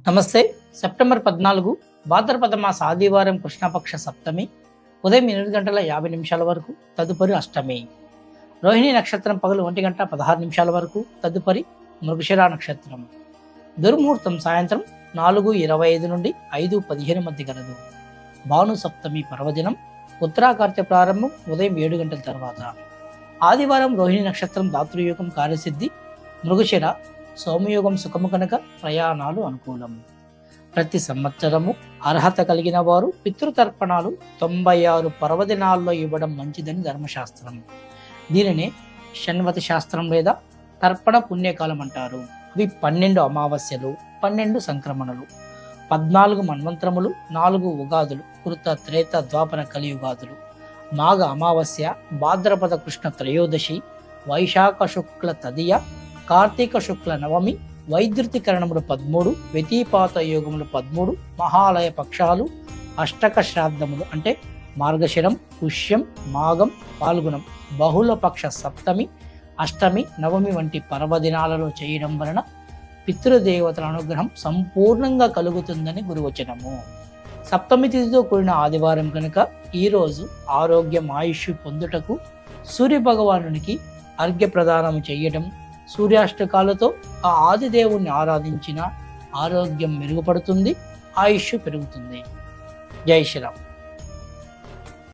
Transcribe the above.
నమస్తే. సెప్టెంబర్ 14 భాద్రపద మాస ఆదివారం కృష్ణపక్ష సప్తమి ఉదయం 8 గంటల 50 నిమిషాల వరకు, తదుపరి అష్టమి. రోహిణి నక్షత్రం పగలు 1 గంట 16 నిమిషాల వరకు, తదుపరి మృగశిర నక్షత్రం. దుర్ముహూర్తం సాయంత్రం 4:25 నుండి 5:15 మధ్య గలదు. భాను సప్తమి పర్వదినం ఉత్తరాకార్తె ప్రారంభం ఉదయం 7 గంటల తర్వాత. ఆదివారం రోహిణి నక్షత్రం దాతృయోగం కార్యసిద్ధి, మృగశిర సోమయోగం సుఖము కనుక ప్రయాణాలు అనుకూలం. ప్రతి సంవత్సరము అర్హత కలిగిన వారు పితృతర్పణాలు 96 పర్వదినాల్లో ఇవ్వడం మంచిదని ధర్మశాస్త్రం. దీనినే షణ్వతి శాస్త్రం లేదా తర్పణ పుణ్యకాలం అంటారు. ఇవి 12 అమావాస్యలు, 12 సంక్రమణలు, 14 మన్వంతరములు, 4 ఉగాదులు, కృత త్రేత ద్వాపర కలియుగాదులు, మాఘ అమావాస్య, భాద్రపద కృష్ణ త్రయోదశి, వైశాఖ శుక్ల తదియ, కార్తీక శుక్ల నవమి, వైద్యుతికరణములు 13, వ్యతిపాత యోగములు 13, మహాలయ పక్షాలు, అష్టక శ్రాద్ధములు అంటే మార్గశిరం, పుష్యం, మాఘం, పాల్గుణం, బహుళ పక్ష సప్తమి, అష్టమి, నవమి వంటి పర్వదినాలలో చేయడం వలన పితృదేవతల అనుగ్రహం సంపూర్ణంగా కలుగుతుందని గురువచనము. సప్తమి తిథితో కూడిన ఆదివారం కనుక ఈరోజు ఆరోగ్యం ఆయుష్ పొందుటకు సూర్య భగవానునికి అర్ఘ్య ప్రదానం చేయడం, సూర్యాష్టకాలతో ఆ ఆదిదేవుణ్ణి ఆరాధించిన ఆరోగ్యం మెరుగుపడుతుంది, ఆయుష్ పెరుగుతుంది. జై శ్రీరామ్.